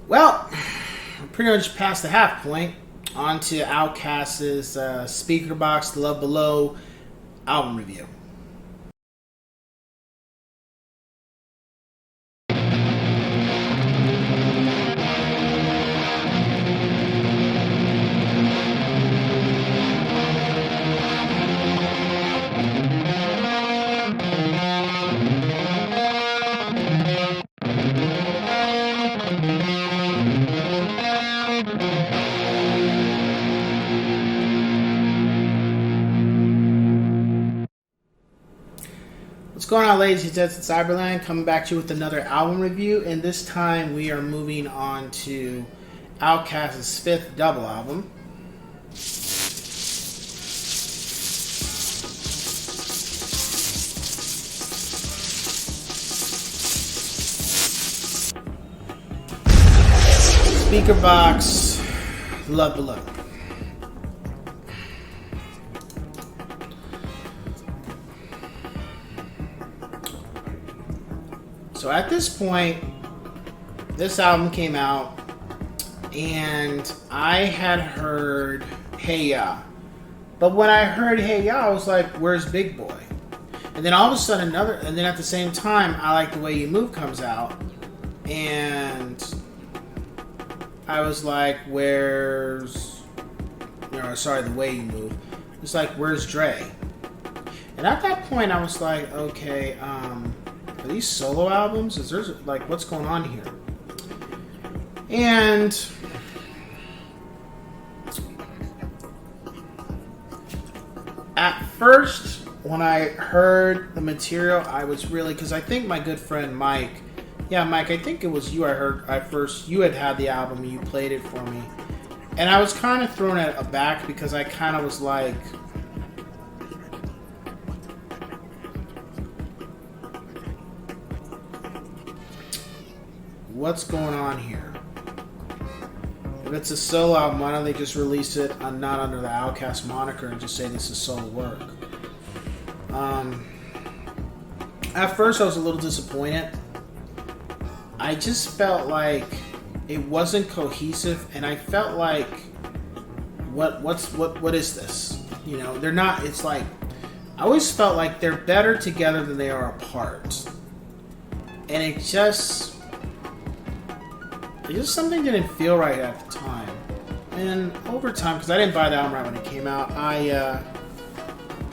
Well, we're pretty much past the half point. On to Outkast's Speakerboxxx, The Love Below album review. What's going on, ladies and gents in Cyberland? Coming back to you with another album review, and this time we are moving on to Outkast's fifth double album. Speakerboxxx, Love Below. So at this point, this album came out, and I had heard Hey Ya. But when I heard Hey Ya, I was like, where's Big Boy? And then all of a sudden and then at the same time, I Like the Way You Move comes out, and I was like, The Way You Move. It's like, where's Dre? And at that point, I was like, okay, are these solo albums? Is there, like, what's going on here? And at first, when I heard the material, I was really, because I think my good friend Mike, I think it was you you had the album and you played it for me. And I was kind of thrown aback because I kind of was like, what's going on here? If it's a solo album, why don't they just release it not under the Outkast moniker and just say this is solo work? At first, I was a little disappointed. I just felt like it wasn't cohesive, and I felt like, what is this? You know, they're not. It's like I always felt like they're better together than they are apart, and it just something didn't feel right at the time. And over time, because I didn't buy the album right when it came out, I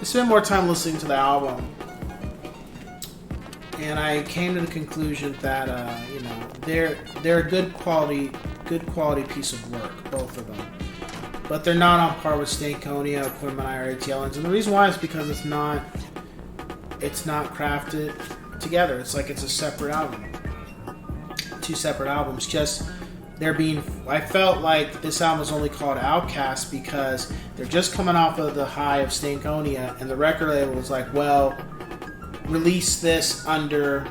spent more time listening to the album, and I came to the conclusion that they're a good quality piece of work, both of them. But they're not on par with Stankonia, Quinmini, or ATL. And the reason why is because it's not crafted together. It's like it's a separate album. Two separate albums. I felt like this album was only called Outkast because they're just coming off of the high of Stankonia, and the record label was like, well, release this under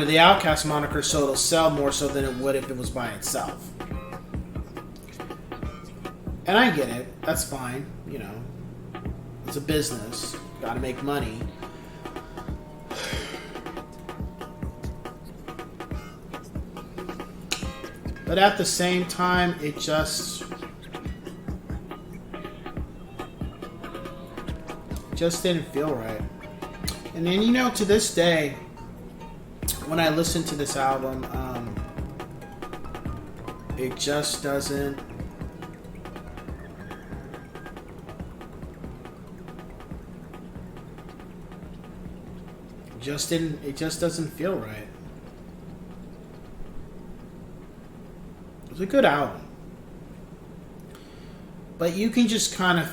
the Outkast moniker, so it'll sell more so than it would if it was by itself. And I get it. That's fine. You know, it's a business. Got to make money. But at the same time, it just didn't feel right. And then, to this day, when I listen to this album, it just doesn't. It just doesn't feel right. It's a good album, but you can just kind of,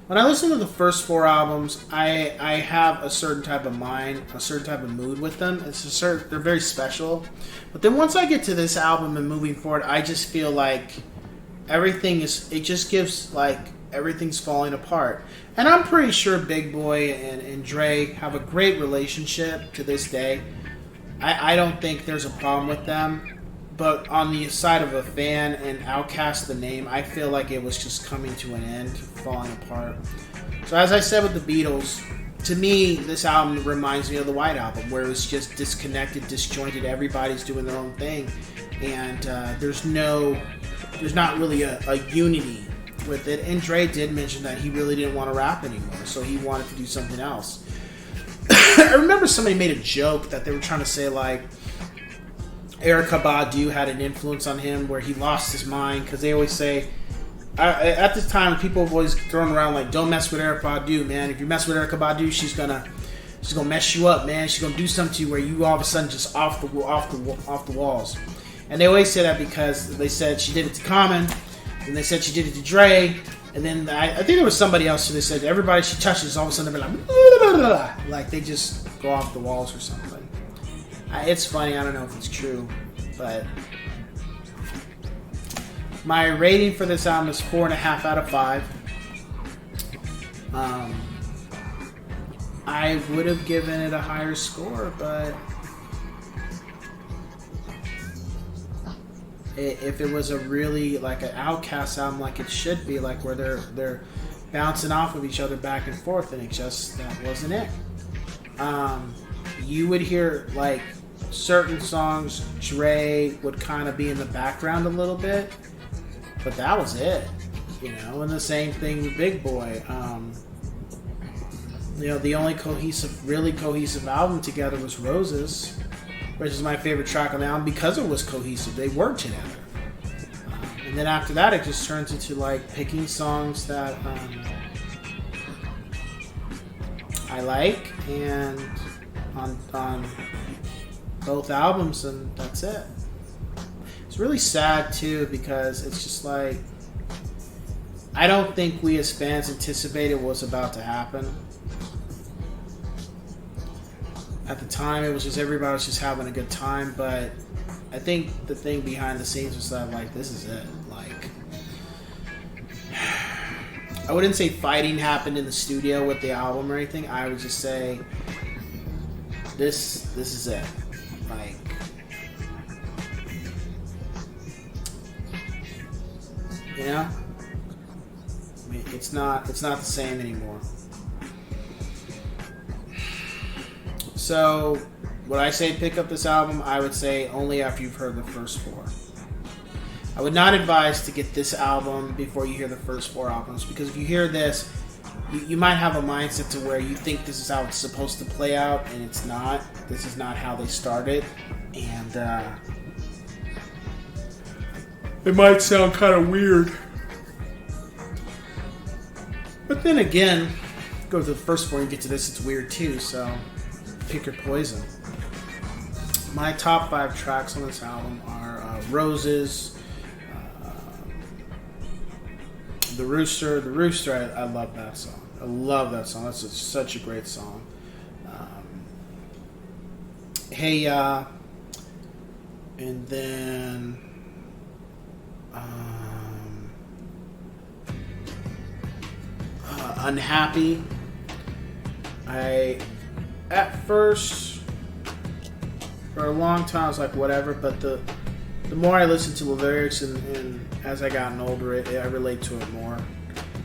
when I listen to the first four albums, I have a certain type of mind, a certain type of mood with them. They're very special. But then once I get to this album and moving forward, I just feel like everything's falling apart. And I'm pretty sure Big Boy and Dre have a great relationship to this day. I don't think there's a problem with them. but on the side of a fan and Outkast, the name, I feel like it was just coming to an end, falling apart. So as I said with the Beatles, to me, this album reminds me of the White Album, where it was just disconnected, disjointed. Everybody's doing their own thing, and there's not really a unity with it. And Dre did mention that he really didn't want to rap anymore, so he wanted to do something else. I remember somebody made a joke that they were trying to say like Erykah Badu had an influence on him where he lost his mind, because they always say at this time people have always thrown around like, don't mess with Erykah Badu, man. If you mess with Erykah Badu, she's gonna mess you up, man. She's gonna do something to you where you all of a sudden just off the walls. And they always say that because they said she did it to Common, and they said she did it to Dre, and then I think there was somebody else who they said everybody she touches, all of a sudden they're like, blah, blah, blah, like they just go off the walls or something. It's funny. I don't know if it's true, but my rating for this album is 4.5 out of 5. I would have given it a higher score, but if it was a really like an Outkast album, like it should be, like where they're bouncing off of each other back and forth, and that wasn't it. You would hear like certain songs, Dre would kind of be in the background a little bit, but that was it, and the same thing with Big Boy. The only really cohesive album together was Roses, which is my favorite track on the album because it was cohesive. They worked together. And then after that, it just turns into like picking songs that I like and on both albums, and that's it. It's really sad too, because it's just like, I don't think we as fans anticipated what was about to happen. At the time, it was just everybody was just having a good time, but I think the thing behind the scenes was that like, this is it. Like, I wouldn't say fighting happened in the studio with the album or anything. I would just say this is it. Like, I mean, it's not the same anymore. So, would I say pick up this album? I would say only after you've heard the first 4. I would not advise to get this album before you hear the first 4 albums, because if you hear this, you might have a mindset to where you think this is how it's supposed to play out, and it's not. This is not how they started, and it might sound kind of weird. But then again, go to the first 4 and get to this, it's weird too, so pick your poison. My top 5 tracks on this album are Roses, The Rooster. The Rooster, I love that song. I love that song. That's such a great song. Hey Ya, and then Unhappy. At first, for a long time, I was like, whatever, but the more I listened to the lyrics and as I gotten older, I relate to it more,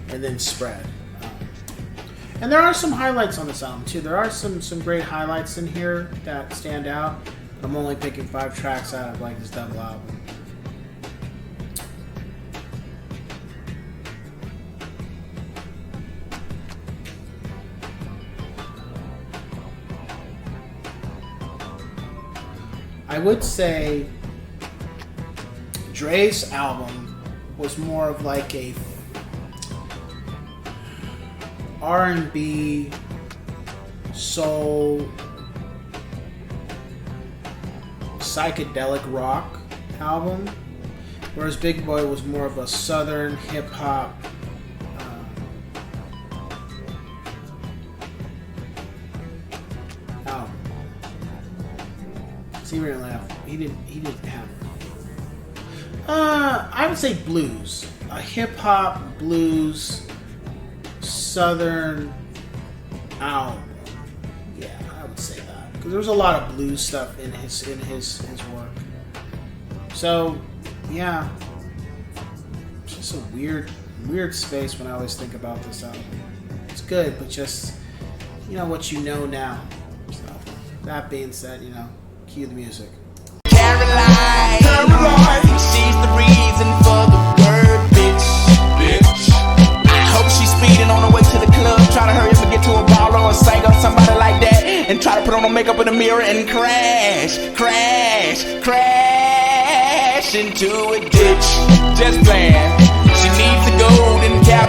and then Spread. And there are some highlights on this album, too. There are some great highlights in here that stand out. I'm only picking 5 tracks out of like this double album. I would say Dre's album was more of like a R&B, soul, psychedelic rock album, whereas Big Boy was more of a southern hip hop. Album. See, he didn't have. I would say blues, a hip hop blues, southern album. Yeah, I would say that because there was a lot of blues stuff in his work. So So, yeah. It's just a weird space when I always think about this album. It's good, but just, you know, what you know now. So, that being said, you know, cue the music. Caroline, she's the reason for the word bitch. I hope she's speeding on her way to the club, trying to hurry up and get to a baller or a singer or somebody like that, and try to put on her makeup in the mirror and crash into a ditch. Just playing. She needs a golden cap